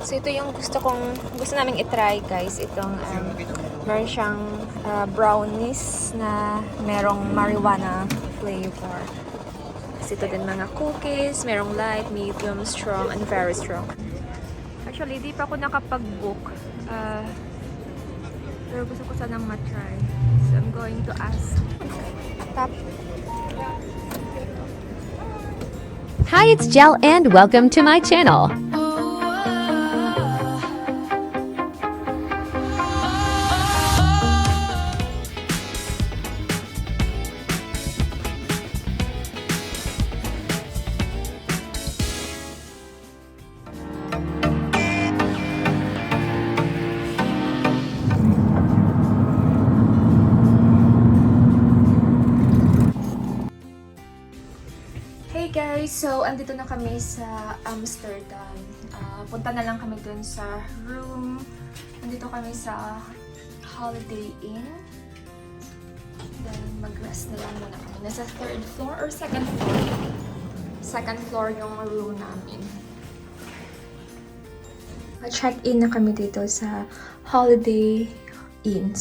So ito yung gusto naming i-try guys. Itong meron siyang brownies na merong marijuana flavor. Tapos ito din mga cookies, merong light, medium, strong, and very strong. Actually, di pa ako nakapag-book. Pero gusto ko sanang matry. So I'm going to ask. Tap. Hi, it's Jel and welcome to my channel. Hey guys! So, andito na kami sa Amsterdam. Punta na lang kami dun sa room. Andito kami sa Holiday Inn. Then, mag-rest na lang muna kami. Nasa third floor or second floor? Second floor yung room namin. Check-in na kami dito sa Holiday Inn.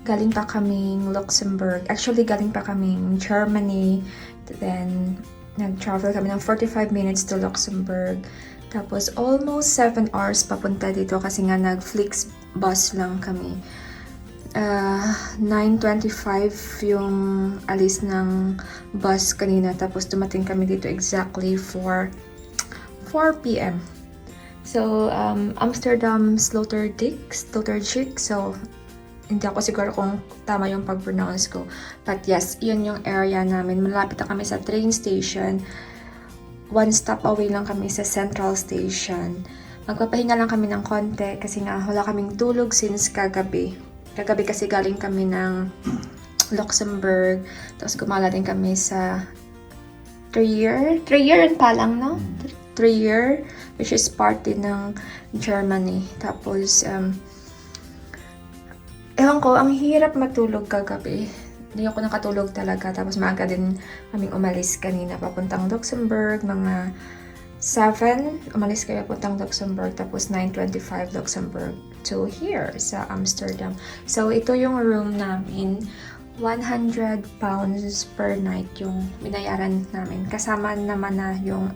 Galing pa kaming Luxembourg. Actually, galing pa kaming Germany. Then, nag-travel kami ng 45 minutes to Luxembourg. Tapos, almost 7 hours papunta dito kasi nga nag-Flix bus lang kami. 9:25 yung alis ng bus kanina. Tapos, dumating kami dito exactly for 4 p.m. So, Amsterdam Sloterdijk. So, hindi ako siguro kung tama yung pag-pronounce ko. But yes, yun yung area namin. Malapit na kami sa train station. One stop away lang kami sa Central Station. Magpapahinga lang kami ng konti kasi nga wala kaming tulog since kagabi. Kagabi kasi galing kami ng Luxembourg. Tapos gumala din kami sa Trier and Palang, no? Trier, which is part din ng Germany. Tapos, ewan ko, ang hirap matulog kagabi. Hindi ako nakatulog talaga. Tapos maaga din kaming umalis kanina. Papuntang Luxembourg, mga 7. Umalis kami papuntang Luxembourg. Tapos 9:25 Luxembourg to here sa Amsterdam. So ito yung room namin. 100 pounds per night yung binayaran namin. Kasama naman na yung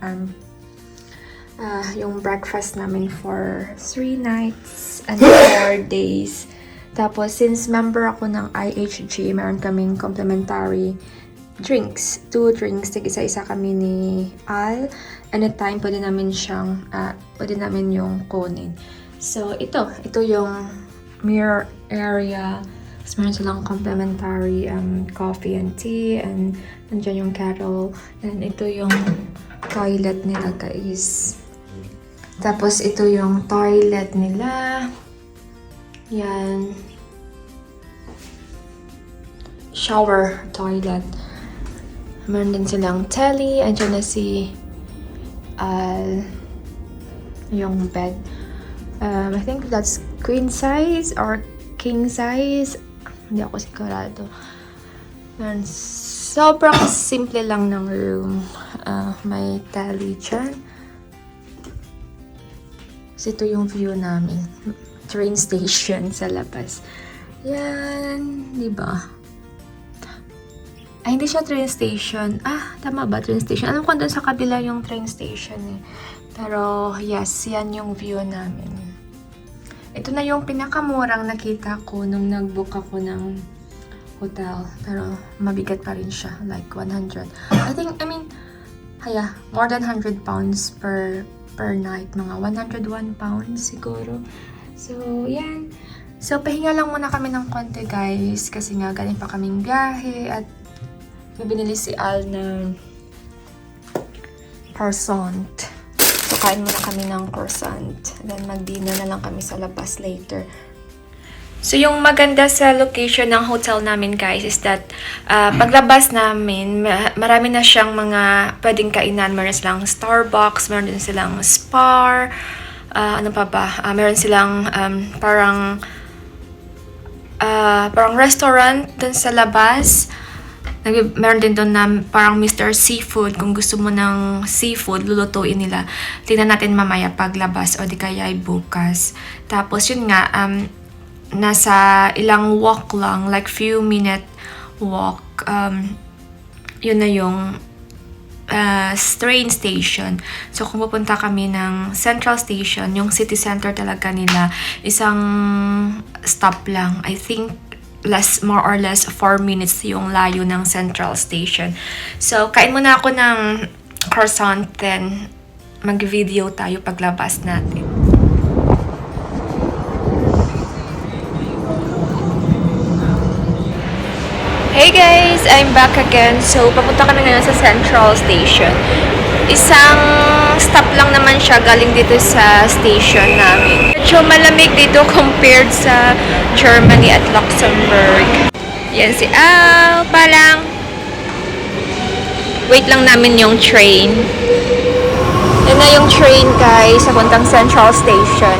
breakfast namin for 3 nights and 4 days. Tapos, since member ako ng IHG, meron kaming complimentary drinks. 2 drinks, tig-isa-isa kami ni Al. Anytime, pwede namin yung kunin. So, ito yung mirror area. Tapos, meron silang complimentary coffee and tea. And nandiyan yung kettle. And ito yung toilet nila, guys. Tapos, ito yung toilet nila. Yan. Shower toilet. Meron din silang telly. Andiyan na si yung bed. I think that's queen size or king size. Hindi ako sigurado. Meron sobrang simple lang ng room. May telly dyan. So, ito yung view namin. Train station sa labas. Yan, di ba? Ay, hindi siya train station. Tama ba? Train station. Alam ko doon sa kabila yung train station eh. Pero, yes, yan yung view namin. Ito na yung pinakamurang nakita ko nung nag-book ako ng hotel. Pero, mabigat pa rin siya. Like, 100. More than 100 pounds per night. Mga 101 pounds siguro. So, yan. So, pahinga lang muna kami ng konti, guys. Kasi nga, galing pa kaming biyahe. At binili si Al ng croissant. So, kain muna kami ng croissant. Then, mag-dinner na lang kami sa labas later. So, yung maganda sa location ng hotel namin, guys, is that paglabas namin, marami na siyang mga pwedeng kainan. Meron silang Starbucks, meron din silang Spar, ano pa ba? Meron silang parang restaurant dun sa labas. Meron din doon na parang Mr. Seafood. Kung gusto mo ng seafood, lulutuin nila. Tingnan natin mamaya paglabas o di kaya ay bukas. Tapos yun nga, nasa ilang walk lang, like few minute walk. Yun na yung train station. So, kung pupunta kami ng Central Station, yung city center talaga nila, isang stop lang. I think more or less 4 minutes yung layo ng Central Station. So, kain muna ako ng croissant, then mag-video tayo paglabas natin. Hey guys! I'm back again. So, papunta kami ngayon sa Central Station. Isang stop lang naman siya galing dito sa station namin. Medyo malamig dito compared sa Germany at Luxembourg. Yan si Al palang. Wait lang namin yung train. Yan na yung train guys, sa puntang Central Station.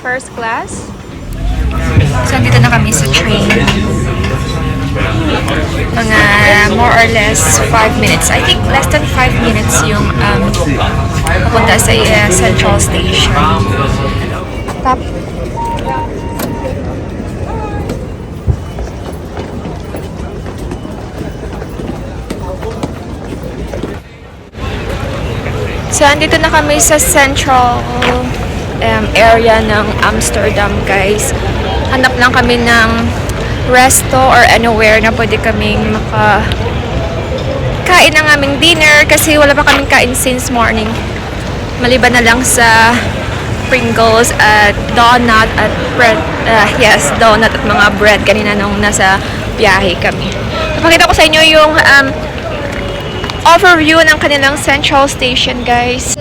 First class. So, dito na kami sa train. Mga more or less 5 minutes. I think less than 5 minutes yung papunta sa Central Station. Tap. So, andito na kami sa Central area ng Amsterdam guys. Hanap lang kami ng resto or anywhere na pwede kaming kain ng aming dinner kasi wala pa kaming kain since morning. Maliban na lang sa Pringles at donut at bread. Yes, donut at mga bread kanina nung nasa biyahe kami. Napakita ko sa inyo yung overview ng kanilang Central Station guys.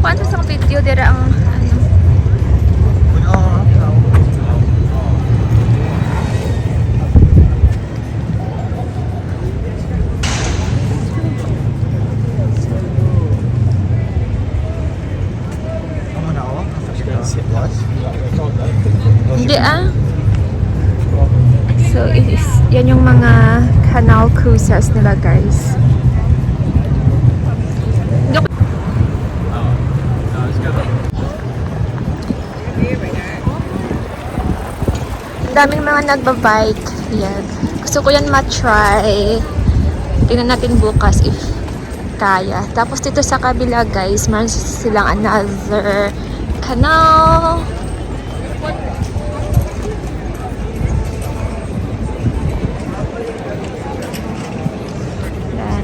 Ano sa video dira ang hindi so yan yung mga canal cruises nila guys. Daming mga nagbabike. Yan. Gusto ko yan ma-try. Tingnan natin bukas if kaya. Tapos dito sa kabila guys, meron silang another canal. Yan.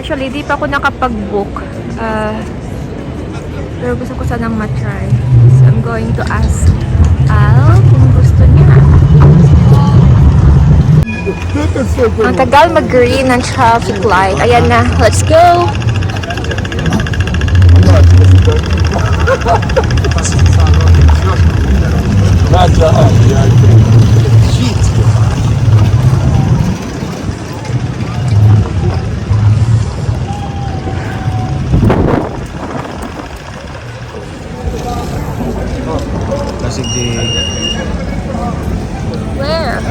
Actually, di pa ako nakapag-book. Pero gusto ko sanang ma-try. So, I'm going to ask Al kung gusto niya. Ang tagal mag-green ng traffic light. Ayan na. Let's go! Where?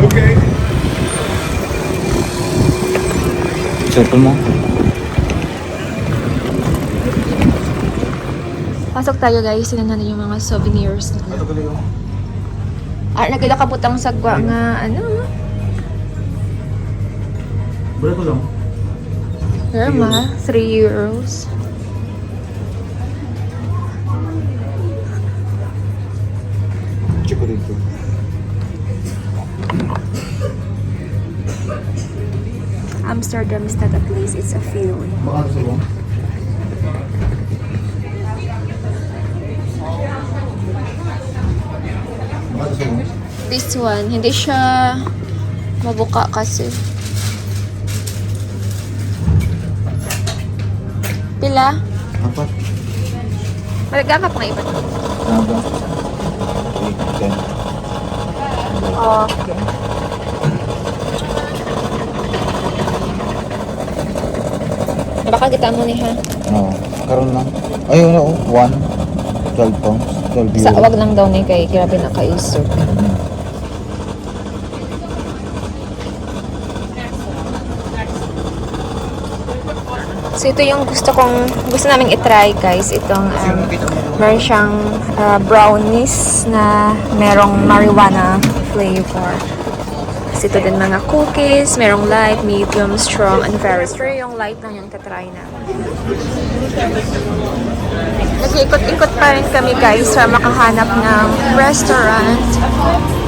Okay. Circle mo. Pasok tayo guys. Sinan natin yung mga souvenirs. Nagkila kabutang sagwa nga ano. Berapa lang? Rama, 3 euros. Check ko dito. Amsterdam is not a place, it's a feeling. Baka gusto mo? this one. Hindi siya mabuka kasi. Pila? Apat. Malagama pang iba. Naba. 8, 10. Okay. Baka kita mo ni ha. Oo. Karoon lang. Ayun na, 1. 12 pounds. 12 euro. Sa wag lang daw ni kay kira pinaka-isok. So ito yung gusto naming i-try guys. Itong meron siyang brownies na merong marijuana flavor. Kasi ito din mga cookies, merong light, medium, strong, and very strong. Yung light lang yung tatry namin. Nag-ikot-ikot pa rin kami guys para makahanap ng restaurant,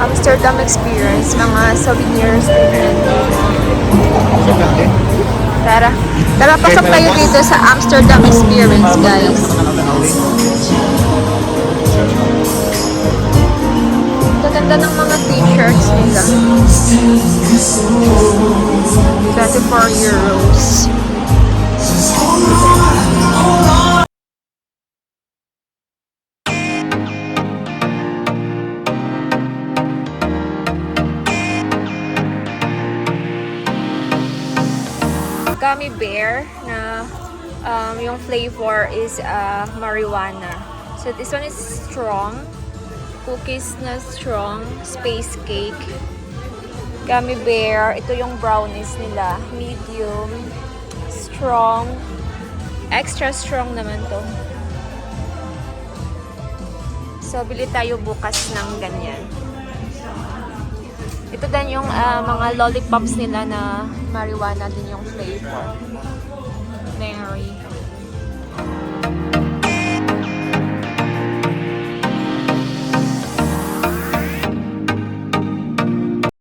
Amsterdam experience, mga souvenirs din. Tara. Tara, pasok tayo dito sa Amsterdam experience, guys. Gaganda ng mga t-shirts nila. 24 euros. Gummy bear na yung flavor is marijuana. So this one is strong. Cookies na strong. Space cake. Gummy bear. Ito yung brownies nila. Medium. Strong. Extra strong naman to. So bili tayo bukas ng ganyan. Ito din yung mga lollipops nila na marijuana din yung flavor. Mary.